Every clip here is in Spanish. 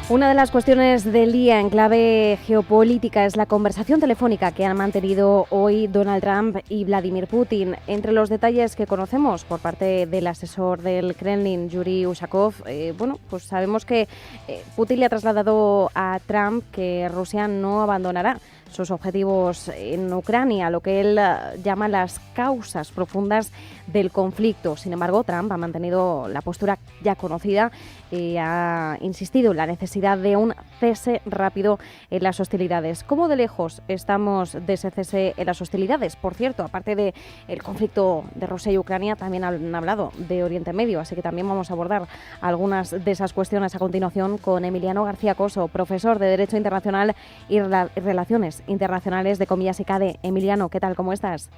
Una de las cuestiones del día en clave geopolítica es la conversación telefónica que han mantenido hoy Donald Trump y Vladimir Putin. Entre los detalles que conocemos por parte del asesor del Kremlin, Yuri Ushakov, pues sabemos que Putin le ha trasladado a Trump que Rusia no abandonará sus objetivos en Ucrania, lo que él llama las causas profundas del conflicto. Sin embargo, Trump ha mantenido la postura ya conocida y ha insistido en la necesidad de un cese rápido en las hostilidades. ¿Cómo de lejos estamos de ese cese en las hostilidades? Por cierto, aparte del conflicto de Rusia y Ucrania, también han hablado de Oriente Medio, así que también vamos a abordar algunas de esas cuestiones a continuación con Emiliano García Coso, profesor de Derecho Internacional y Relaciones Internacionales de Comillas y CADE. Emiliano, ¿qué tal? ¿Cómo estás?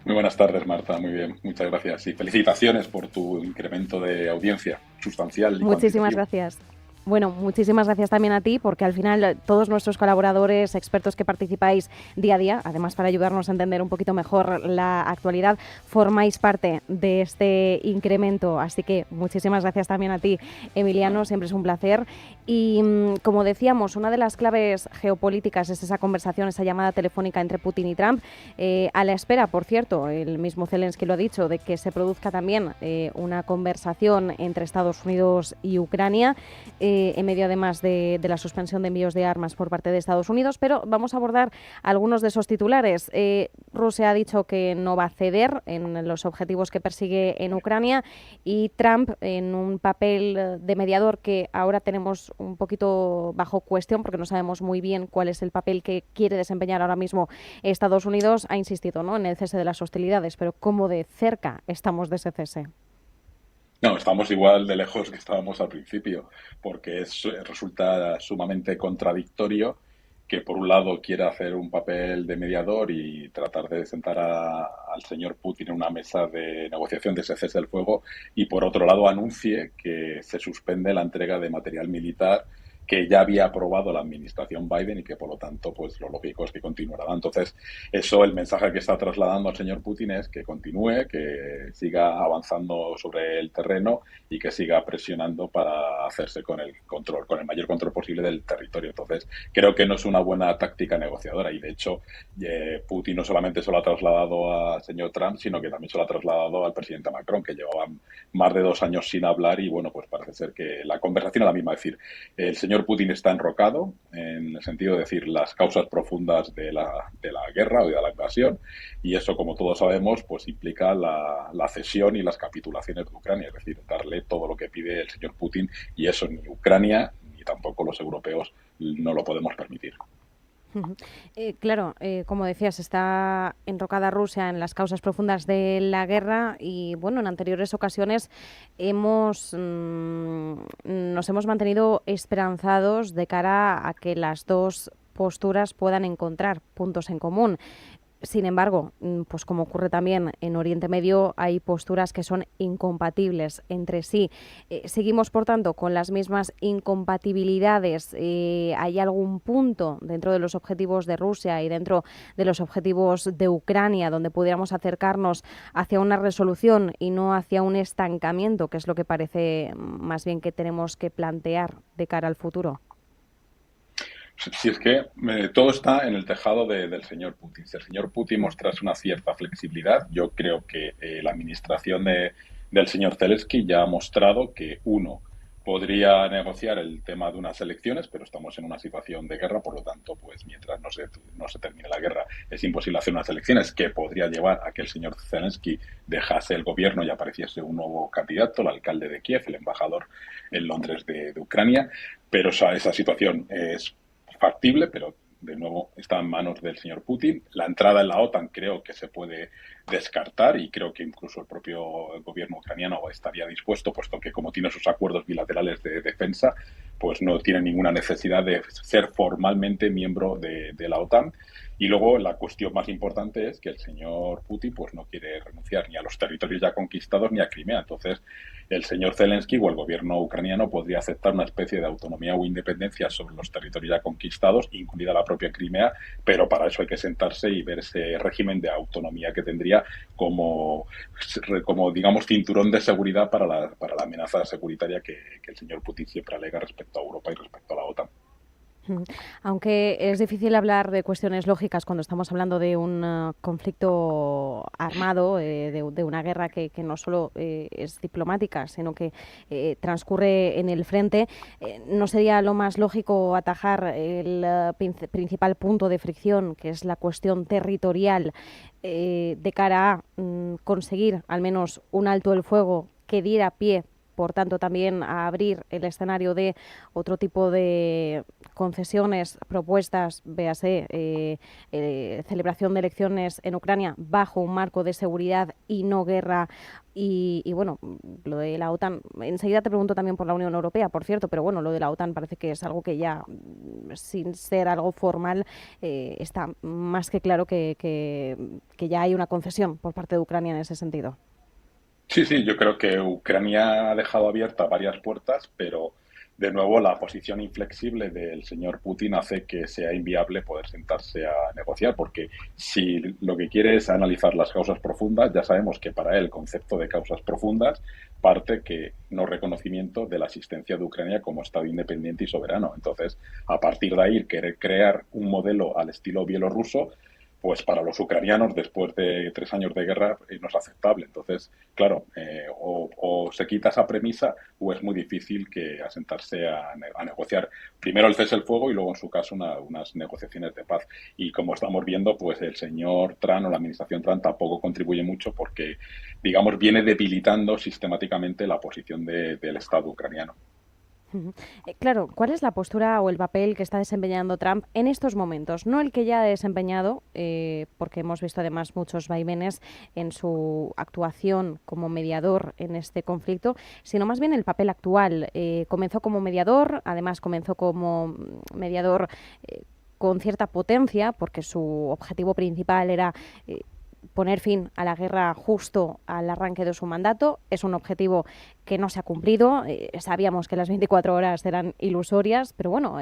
Muy buenas tardes, Marta. Muy bien, muchas gracias. Y felicitaciones por tu incremento de audiencia sustancial y Muchísimas cuantitativo. gracias. Bueno, muchísimas gracias también a ti, porque al final todos nuestros colaboradores, expertos que participáis día a día, además para ayudarnos a entender un poquito mejor la actualidad, formáis parte de este incremento. Así que muchísimas gracias también a ti, Emiliano, siempre es un placer. Y como decíamos, una de las claves geopolíticas es esa conversación, esa llamada telefónica entre Putin y Trump, a la espera, por cierto, el mismo Zelensky lo ha dicho, de que se produzca también una conversación entre Estados Unidos y Ucrania, en medio además de la suspensión de envíos de armas por parte de Estados Unidos, pero vamos a abordar algunos de esos titulares. Rusia ha dicho que no va a ceder en los objetivos que persigue en Ucrania y Trump en un papel de mediador que ahora tenemos un poquito bajo cuestión porque no sabemos muy bien cuál es el papel que quiere desempeñar ahora mismo Estados Unidos, ha insistido, ¿no?, en el cese de las hostilidades, pero ¿cómo de cerca estamos de ese cese? No, estamos igual de lejos que estábamos al principio, porque resulta sumamente contradictorio que por un lado quiera hacer un papel de mediador y tratar de sentar al señor Putin en una mesa de negociación de ese cese del fuego y por otro lado anuncie que se suspende la entrega de material militar que ya había aprobado la administración Biden y que por lo tanto pues lo lógico es que continuará. Entonces, eso, el mensaje que está trasladando al señor Putin es que continúe, que siga avanzando sobre el terreno y que siga presionando para hacerse con el control, con el mayor control posible del territorio. Entonces, creo que no es una buena táctica negociadora y de hecho Putin no solamente se lo ha trasladado al señor Trump, sino que también se lo ha trasladado al presidente Macron, que llevaba más de 2 años sin hablar y bueno, pues parece ser que la conversación es la misma. Es decir, el señor Putin está enrocado en el sentido de decir las causas profundas de la guerra o de la invasión y eso, como todos sabemos, pues implica la cesión y las capitulaciones de Ucrania, es decir, darle todo lo que pide el señor Putin y eso ni Ucrania ni tampoco los europeos no lo podemos permitir. Claro, como decías, está enrocada Rusia en las causas profundas de la guerra y, bueno, en anteriores ocasiones nos hemos mantenido esperanzados de cara a que las dos posturas puedan encontrar puntos en común. Sin embargo, pues como ocurre también en Oriente Medio, hay posturas que son incompatibles entre sí. Seguimos, por tanto, con las mismas incompatibilidades. ¿Hay algún punto dentro de los objetivos de Rusia y dentro de los objetivos de Ucrania donde pudiéramos acercarnos hacia una resolución y no hacia un estancamiento, que es lo que parece más bien que tenemos que plantear de cara al futuro? Si es que todo está en el tejado del señor Putin. Si el señor Putin mostrase una cierta flexibilidad, yo creo que la administración del señor Zelensky ya ha mostrado que, uno, podría negociar el tema de unas elecciones, pero estamos en una situación de guerra, por lo tanto, pues mientras no se termine la guerra, es imposible hacer unas elecciones, que podría llevar a que el señor Zelensky dejase el gobierno y apareciese un nuevo candidato, el alcalde de Kiev, el embajador en Londres de Ucrania, pero esa situación es factible, pero de nuevo está en manos del señor Putin. La entrada en la OTAN creo que se puede descartar y creo que incluso el propio gobierno ucraniano estaría dispuesto, puesto que como tiene sus acuerdos bilaterales de defensa, pues no tiene ninguna necesidad de ser formalmente miembro de la OTAN. Y luego la cuestión más importante es que el señor Putin pues no quiere renunciar ni a los territorios ya conquistados ni a Crimea. Entonces, el señor Zelensky o el gobierno ucraniano podría aceptar una especie de autonomía o independencia sobre los territorios ya conquistados, incluida la propia Crimea, pero para eso hay que sentarse y ver ese régimen de autonomía que tendría como, como digamos, cinturón de seguridad para la amenaza securitaria que el señor Putin siempre alega respecto a Europa y respecto a la OTAN. Aunque es difícil hablar de cuestiones lógicas cuando estamos hablando de un conflicto armado, de una guerra que no solo es diplomática, sino que transcurre en el frente, ¿no sería lo más lógico atajar el principal punto de fricción, que es la cuestión territorial, de cara a conseguir al menos un alto el fuego que diera pie, por tanto, también a abrir el escenario de otro tipo de concesiones, propuestas, véase, celebración de elecciones en Ucrania bajo un marco de seguridad y no guerra? Y bueno, lo de la OTAN, enseguida te pregunto también por la Unión Europea, por cierto, pero bueno, lo de la OTAN parece que es algo que ya, sin ser algo formal, está más que claro que ya hay una concesión por parte de Ucrania en ese sentido. Sí, sí, yo creo que Ucrania ha dejado abiertas varias puertas, pero de nuevo la posición inflexible del señor Putin hace que sea inviable poder sentarse a negociar, porque si lo que quiere es analizar las causas profundas, ya sabemos que para él el concepto de causas profundas parte que no reconocimiento de la existencia de Ucrania como Estado independiente y soberano. Entonces, a partir de ahí, querer crear un modelo al estilo bielorruso, pues para los ucranianos, después de 3 años de guerra, no es aceptable. Entonces, claro, o se quita esa premisa o es muy difícil que asentarse a negociar primero el cese el fuego y luego, en su caso, unas negociaciones de paz. Y como estamos viendo, pues el señor Trump o la administración Trump tampoco contribuye mucho porque, digamos, viene debilitando sistemáticamente la posición del Estado ucraniano. Ujú. Claro, ¿cuál es la postura o el papel que está desempeñando Trump en estos momentos? No el que ya ha desempeñado, porque hemos visto además muchos vaivenes en su actuación como mediador en este conflicto, sino más bien el papel actual. Comenzó como mediador, además comenzó como mediador con cierta potencia, porque su objetivo principal era poner fin a la guerra justo al arranque de su mandato. Es un objetivo que no se ha cumplido. Sabíamos que las 24 horas eran ilusorias, pero bueno,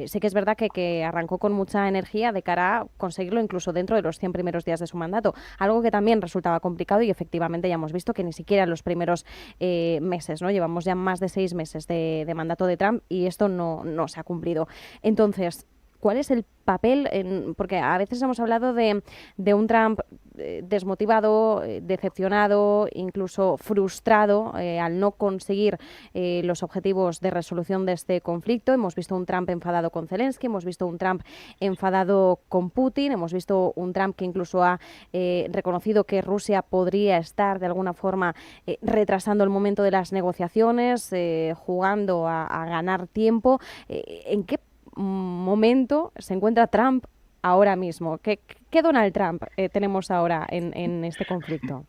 sí que es verdad que arrancó con mucha energía de cara a conseguirlo incluso dentro de los 100 primeros días de su mandato, algo que también resultaba complicado y efectivamente ya hemos visto que ni siquiera en los primeros meses, ¿no? Llevamos ya más de 6 meses de mandato de Trump y esto no se ha cumplido. Entonces, ¿cuál es el papel? Porque a veces hemos hablado de un Trump desmotivado, decepcionado, incluso frustrado al no conseguir los objetivos de resolución de este conflicto. Hemos visto un Trump enfadado con Zelensky, hemos visto un Trump enfadado con Putin, hemos visto un Trump que incluso ha reconocido que Rusia podría estar de alguna forma retrasando el momento de las negociaciones, jugando a ganar tiempo. ¿En qué momento se encuentra Trump ahora mismo? ¿Qué Donald Trump tenemos ahora en este conflicto?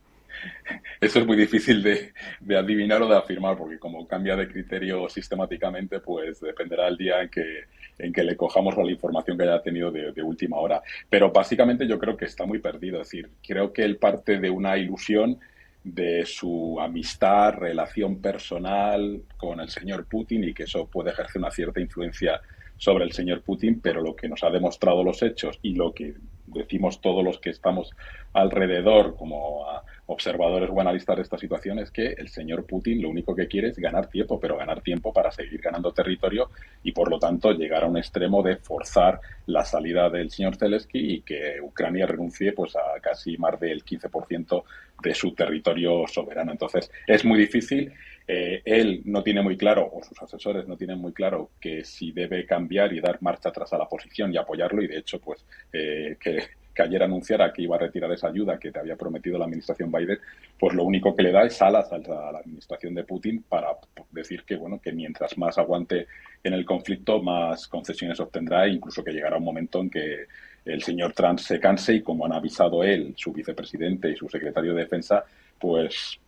Eso es muy difícil de adivinar o de afirmar, porque como cambia de criterio sistemáticamente, pues dependerá del día en que le cojamos la información que haya tenido de última hora. Pero básicamente yo creo que está muy perdido. Es decir, creo que él parte de una ilusión de su amistad, relación personal con el señor Putin y que eso puede ejercer una cierta influencia sobre el señor Putin, pero lo que nos ha demostrado los hechos y lo que decimos todos los que estamos alrededor como observadores o analistas de esta situación es que el señor Putin lo único que quiere es ganar tiempo, pero ganar tiempo para seguir ganando territorio y por lo tanto llegar a un extremo de forzar la salida del señor Zelensky y que Ucrania renuncie pues a casi más del 15% de su territorio soberano. Entonces es muy difícil. Él no tiene muy claro, o sus asesores no tienen muy claro, que si debe cambiar y dar marcha atrás a la posición y apoyarlo, y de hecho, pues, que ayer anunciara que iba a retirar esa ayuda que te había prometido la administración Biden, pues lo único que le da es alas a la administración de Putin para decir que, bueno, que mientras más aguante en el conflicto, más concesiones obtendrá, e incluso que llegará un momento en que el señor Trump se canse y, como han avisado él, su vicepresidente y su secretario de Defensa, pues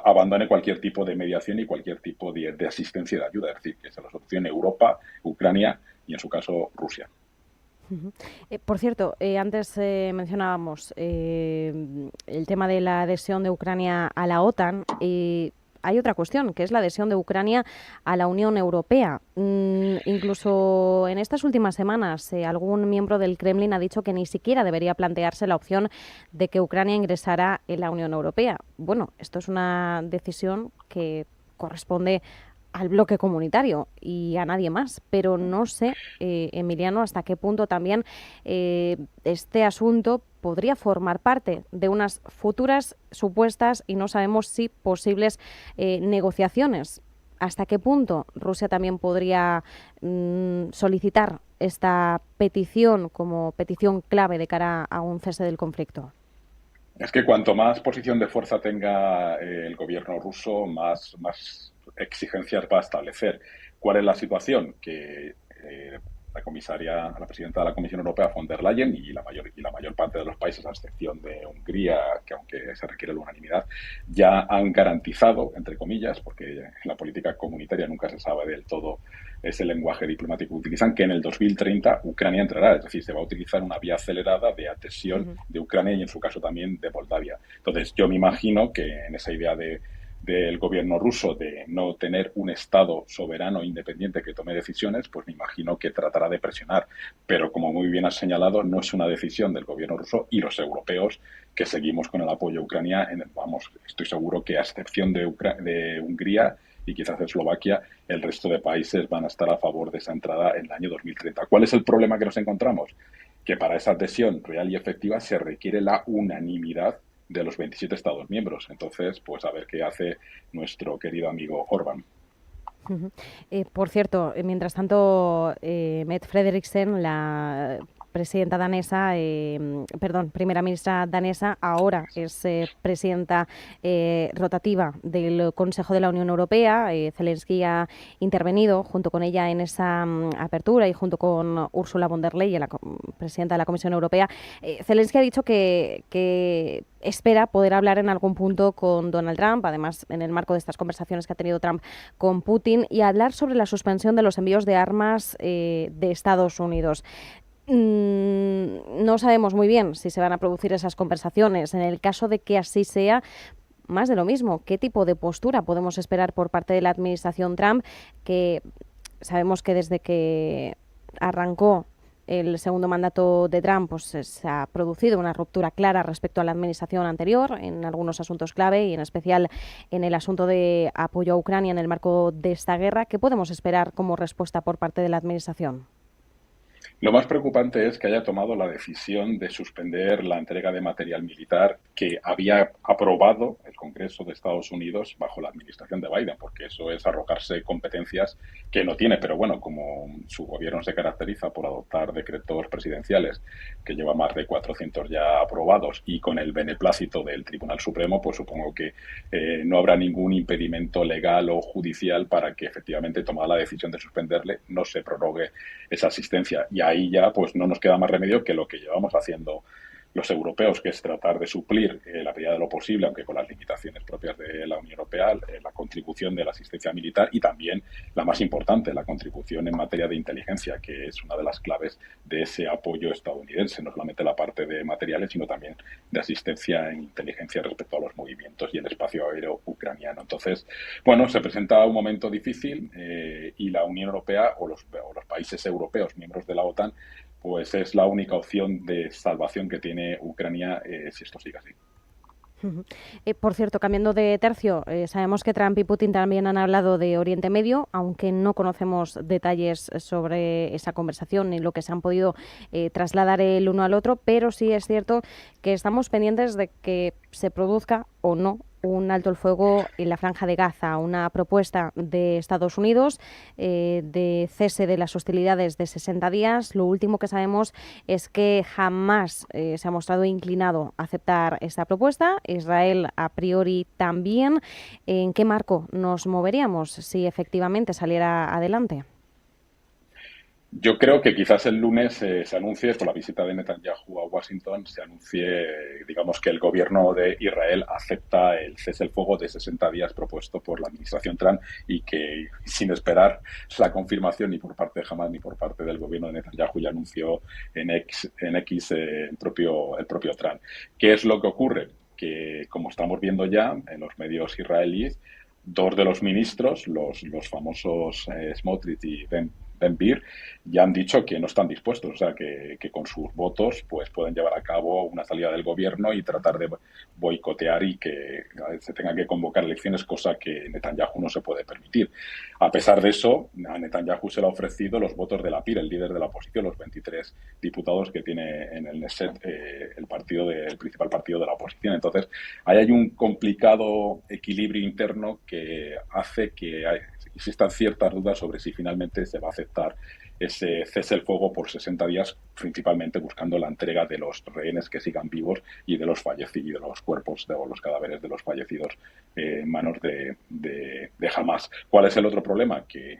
abandone cualquier tipo de mediación y cualquier tipo de asistencia y de ayuda, es decir, que se los opcione Europa, Ucrania y, en su caso, Rusia. Ujú. Por cierto, antes mencionábamos el tema de la adhesión de Ucrania a la OTAN. Hay otra cuestión, que es la adhesión de Ucrania a la Unión Europea. Incluso en estas últimas semanas, algún miembro del Kremlin ha dicho que ni siquiera debería plantearse la opción de que Ucrania ingresara en la Unión Europea. Bueno, esto es una decisión que corresponde al bloque comunitario y a nadie más, pero no sé, Emiliano, hasta qué punto también este asunto podría formar parte de unas futuras supuestas y no sabemos si posibles negociaciones. ¿Hasta qué punto Rusia también podría solicitar esta petición como petición clave de cara a un cese del conflicto? Es que cuanto más posición de fuerza tenga el gobierno ruso, más exigencias va a establecer. ¿Cuál es la situación? Que la presidenta de la Comisión Europea, von der Leyen, y la mayor parte de los países, a excepción de Hungría, que aunque se requiere la unanimidad, ya han garantizado, entre comillas, porque en la política comunitaria nunca se sabe del todo ese lenguaje diplomático que utilizan, que en el 2030 Ucrania entrará, es decir, se va a utilizar una vía acelerada de adhesión de Ucrania y en su caso también de Moldavia. Entonces yo me imagino que en esa idea del gobierno ruso de no tener un Estado soberano e independiente que tome decisiones, pues me imagino que tratará de presionar. Pero como muy bien has señalado, no es una decisión del gobierno ruso y los europeos que seguimos con el apoyo a Ucrania, vamos, estoy seguro que a excepción de Hungría y quizás Eslovaquia, el resto de países van a estar a favor de esa entrada en el año 2030. ¿Cuál es el problema que nos encontramos? Que para esa adhesión real y efectiva se requiere la unanimidad de los 27 Estados miembros. Entonces, pues a ver qué hace nuestro querido amigo Orbán. Por cierto, mientras tanto, Mette Frederiksen, la presidenta danesa, primera ministra danesa, ahora es presidenta rotativa del Consejo de la Unión Europea. Zelensky ha intervenido junto con ella en esa apertura y junto con Ursula von der Leyen, la presidenta de la Comisión Europea. Zelensky ha dicho que espera poder hablar en algún punto con Donald Trump, además en el marco de estas conversaciones que ha tenido Trump con Putin, y hablar sobre la suspensión de los envíos de armas de Estados Unidos. No sabemos muy bien si se van a producir esas conversaciones. En el caso de que así sea, más de lo mismo. ¿Qué tipo de postura podemos esperar por parte de la administración Trump? Que sabemos que desde que arrancó el segundo mandato de Trump, pues se ha producido una ruptura clara respecto a la administración anterior en algunos asuntos clave y en especial en el asunto de apoyo a Ucrania en el marco de esta guerra. ¿Qué podemos esperar como respuesta por parte de la administración? Lo más preocupante es que haya tomado la decisión de suspender la entrega de material militar que había aprobado el Congreso de Estados Unidos bajo la administración de Biden, porque eso es arrojarse competencias que no tiene. Pero bueno, como su gobierno se caracteriza por adoptar decretos presidenciales que lleva más de 400 ya aprobados y con el beneplácito del Tribunal Supremo, pues supongo que no habrá ningún impedimento legal o judicial para que efectivamente, tomada la decisión de suspenderle, no se prorrogue esa asistencia. Y ahí ya pues no nos queda más remedio que lo que llevamos haciendo los europeos, que es tratar de suplir la medida de lo posible, aunque con las limitaciones propias de la Unión Europea, la contribución de la asistencia militar y también, la más importante, la contribución en materia de inteligencia, que es una de las claves de ese apoyo estadounidense, no solamente la parte de materiales, sino también de asistencia en inteligencia respecto a los movimientos y el espacio aéreo ucraniano. Entonces, bueno, se presenta un momento difícil y la Unión Europea o los países europeos, miembros de la OTAN, pues es la única opción de salvación que tiene Ucrania si esto sigue así. Por cierto, cambiando de tercio, sabemos que Trump y Putin también han hablado de Oriente Medio, aunque no conocemos detalles sobre esa conversación ni lo que se han podido trasladar el uno al otro, pero sí es cierto que estamos pendientes de que se produzca o no un alto el fuego en la Franja de Gaza, una propuesta de Estados Unidos de cese de las hostilidades de 60 días. Lo último que sabemos es que jamás se ha mostrado inclinado a aceptar esta propuesta. Israel a priori también. ¿En qué marco nos moveríamos si efectivamente saliera adelante? Yo creo que quizás el lunes se anuncie, con la visita de Netanyahu a Washington, se anuncie, digamos, que el gobierno de Israel acepta el cese el fuego de 60 días propuesto por la administración Trump y que, sin esperar la confirmación ni por parte de Hamas ni por parte del gobierno de Netanyahu, ya anunció en X el propio Trump. ¿Qué es lo que ocurre? Que, como estamos viendo ya en los medios israelíes, dos de los ministros, los famosos Smotrich y Ben-Gvir, ya han dicho que no están dispuestos, o sea, que con sus votos pues pueden llevar a cabo una salida del gobierno y tratar de boicotear y que se tengan que convocar elecciones, cosa que Netanyahu no se puede permitir. A pesar de eso, a Netanyahu se le ha ofrecido los votos de la PIR, el líder de la oposición, los 23 diputados que tiene en el Knesset el principal partido de la oposición. Entonces, ahí hay un complicado equilibrio interno que hace que existan ciertas dudas sobre si finalmente se va a aceptar ese cese el fuego por 60 días, principalmente buscando la entrega de los rehenes que sigan vivos y de los fallecidos, y de los cuerpos o los cadáveres de los fallecidos en manos de Hamas. ¿Cuál es el otro problema? Que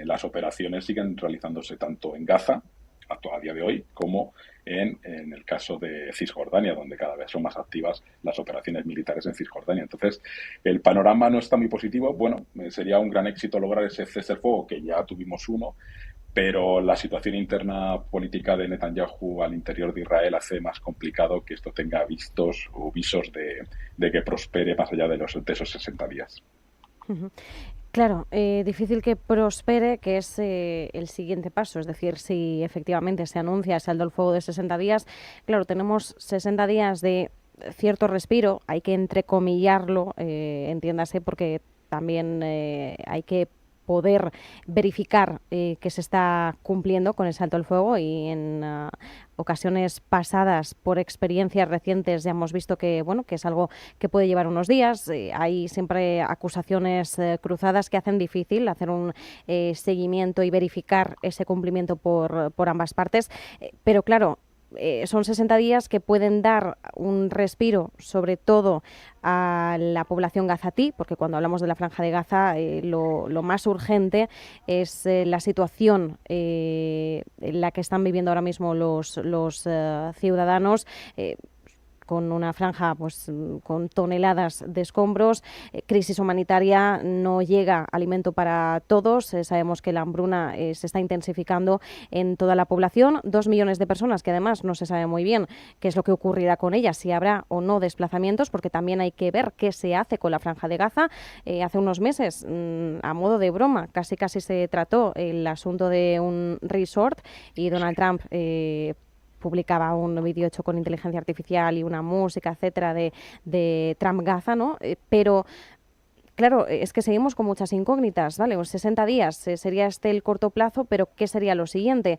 las operaciones siguen realizándose tanto en Gaza, a día de hoy, como en el caso de Cisjordania, donde cada vez son más activas las operaciones militares en Cisjordania. Entonces, el panorama no está muy positivo. Bueno, sería un gran éxito lograr ese cese el fuego, que ya tuvimos uno, pero la situación interna política de Netanyahu al interior de Israel hace más complicado que esto tenga vistos o visos de que prospere más allá de esos 60 días. Ujú. Claro, difícil que prospere, que es el siguiente paso. Es decir, si efectivamente se anuncia ese alto el fuego de 60 días, claro, tenemos 60 días de cierto respiro, hay que entrecomillarlo, entiéndase, porque también hay que poder verificar que se está cumpliendo con ese alto el fuego y en ocasiones pasadas, por experiencias recientes, ya hemos visto que, bueno, que es algo que puede llevar unos días. Hay siempre acusaciones cruzadas que hacen difícil hacer un seguimiento y verificar ese cumplimiento por ambas partes. Pero claro, son 60 días que pueden dar un respiro, sobre todo a la población gazatí, porque cuando hablamos de la Franja de Gaza, lo más urgente es la situación en la que están viviendo ahora mismo los ciudadanos. Con una franja pues con toneladas de escombros, crisis humanitaria, no llega alimento para todos, sabemos que la hambruna se está intensificando en toda la población, 2 millones de personas que además no se sabe muy bien qué es lo que ocurrirá con ellas, si habrá o no desplazamientos, porque también hay que ver qué se hace con la Franja de Gaza. Hace unos meses, a modo de broma, casi se trató el asunto de un resort y Donald Trump publicaba un vídeo hecho con inteligencia artificial y una música, etcétera, de Trump Gaza, ¿no? Pero claro, es que seguimos con muchas incógnitas, ¿vale? 60 días sería el corto plazo, pero ¿qué sería lo siguiente?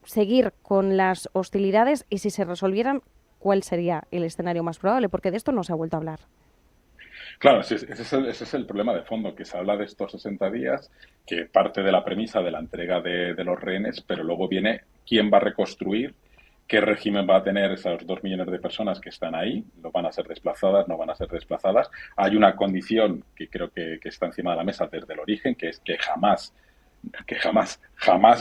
Seguir con las hostilidades y si se resolvieran, ¿cuál sería el escenario más probable? Porque de esto no se ha vuelto a hablar. Claro, ese es el problema de fondo, que se habla de estos 60 días, que parte de la premisa de la entrega de los rehenes, pero luego viene quién va a reconstruir, qué régimen va a tener esos 2 millones de personas que están ahí, no van a ser desplazadas, no van a ser desplazadas. Hay una condición que creo que está encima de la mesa desde el origen, que es que jamás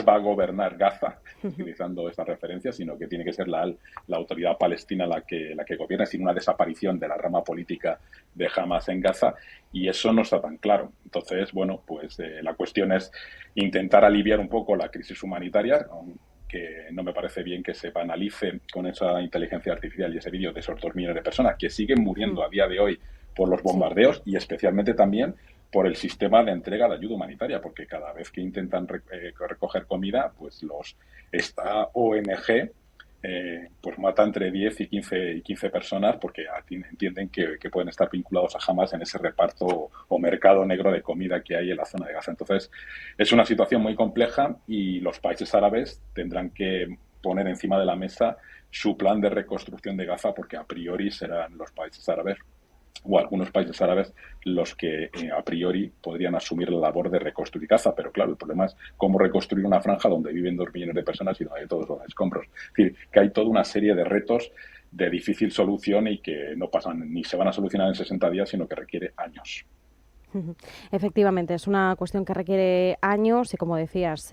va a gobernar Gaza, utilizando esta referencia, sino que tiene que ser la autoridad palestina la que gobierne, sin una desaparición de la rama política de Hamas en Gaza, y eso no está tan claro. Entonces, bueno, pues la cuestión es intentar aliviar un poco la crisis humanitaria, que no me parece bien que se banalice con esa inteligencia artificial y ese vídeo de esos 2 millones de personas que siguen muriendo a día de hoy por los bombardeos, y especialmente también por el sistema de entrega de ayuda humanitaria, porque cada vez que intentan recoger comida, pues esta ONG pues mata entre 10 y 15 personas porque entienden que pueden estar vinculados a Hamas en ese reparto o mercado negro de comida que hay en la zona de Gaza. Entonces, es una situación muy compleja y los países árabes tendrán que poner encima de la mesa su plan de reconstrucción de Gaza, porque a priori serán los países árabes o algunos países árabes los que a priori podrían asumir la labor de reconstruir Gaza, pero claro, el problema es cómo reconstruir una franja donde viven 2 millones de personas y donde hay todos los escombros. Es decir, que hay toda una serie de retos de difícil solución y que no pasan ni se van a solucionar en 60 días, sino que requiere años. Efectivamente, es una cuestión que requiere años y, como decías,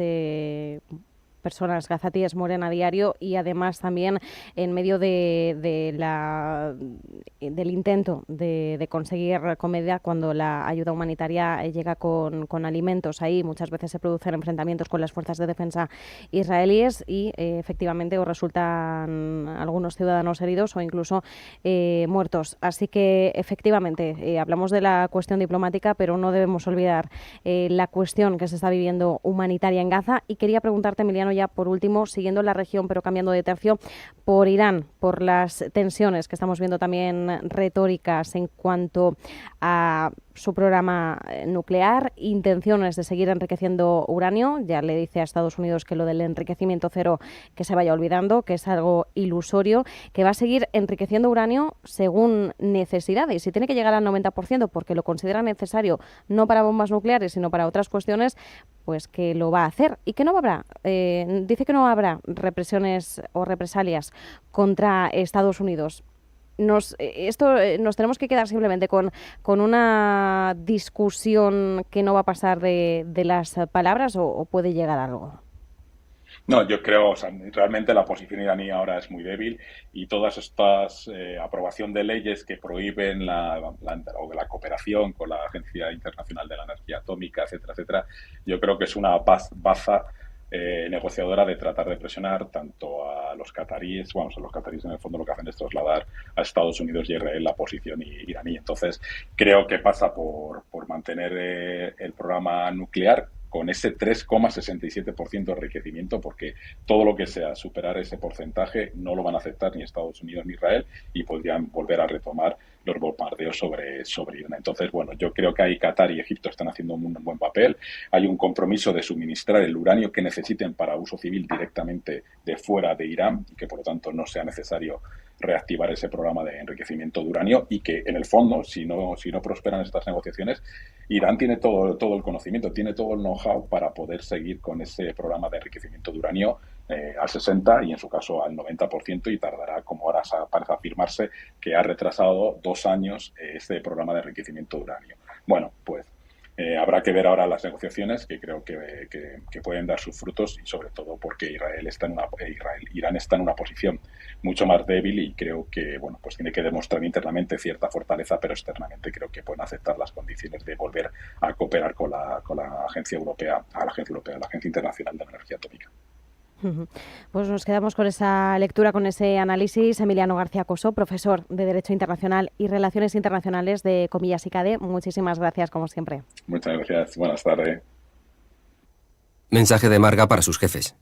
personas gazatíes mueren a diario y además también en medio del intento de conseguir comida cuando la ayuda humanitaria llega con alimentos. Ahí muchas veces se producen enfrentamientos con las fuerzas de defensa israelíes y efectivamente o resultan algunos ciudadanos heridos o incluso muertos. Así que efectivamente hablamos de la cuestión diplomática, pero no debemos olvidar la cuestión que se está viviendo humanitaria en Gaza. Y quería preguntarte, Emiliano, ya por último, siguiendo la región pero cambiando de tercio, por Irán, por las tensiones que estamos viendo también retóricas en cuanto a su programa nuclear, intenciones de seguir enriqueciendo uranio. Ya le dice a Estados Unidos que lo del enriquecimiento cero que se vaya olvidando, que es algo ilusorio, que va a seguir enriqueciendo uranio según necesidades. Si tiene que llegar al 90% porque lo considera necesario, no para bombas nucleares, sino para otras cuestiones, pues que lo va a hacer y que no habrá, dice que no habrá represiones o represalias contra Estados Unidos. Nos tenemos que quedar simplemente con una discusión que no va a pasar de las palabras o puede llegar a algo. No, yo creo, o sea, realmente la posición iraní ahora es muy débil y todas estas aprobación de leyes que prohíben o la cooperación con la Agencia Internacional de la Energía Atómica, etcétera, etcétera, yo creo que es una baza negociadora de tratar de presionar tanto a los cataríes, vamos, a los cataríes en el fondo lo que hacen es trasladar a Estados Unidos y Israel la posición iraní. Entonces, creo que pasa por mantener el programa nuclear con ese 3,67% de enriquecimiento, porque todo lo que sea superar ese porcentaje no lo van a aceptar ni Estados Unidos ni Israel y podrían volver a retomar los bombardeos sobre Irán. Entonces, bueno, yo creo que ahí Qatar y Egipto están haciendo un buen papel. Hay un compromiso de suministrar el uranio que necesiten para uso civil directamente de fuera de Irán y que, por lo tanto, no sea necesario reactivar ese programa de enriquecimiento de uranio y que, en el fondo, si no prosperan estas negociaciones, Irán tiene todo el conocimiento, tiene todo el know-how para poder seguir con ese programa de enriquecimiento de uranio al 60% y en su caso al 90% y tardará, como ahora parece afirmarse, que ha retrasado 2 años este programa de enriquecimiento de uranio. Bueno, pues habrá que ver ahora las negociaciones que creo que pueden dar sus frutos y sobre todo porque Irán está en una posición mucho más débil y creo que bueno pues tiene que demostrar internamente cierta fortaleza, pero externamente creo que pueden aceptar las condiciones de volver a cooperar con la Agencia Europea, la Agencia Internacional de la Energía Atómica. Pues nos quedamos con esa lectura, con ese análisis. Emiliano García Coso, profesor de Derecho Internacional y Relaciones Internacionales de Comillas ICADE. Muchísimas gracias, como siempre. Muchas gracias. Buenas tardes. Mensaje de Marga para sus jefes.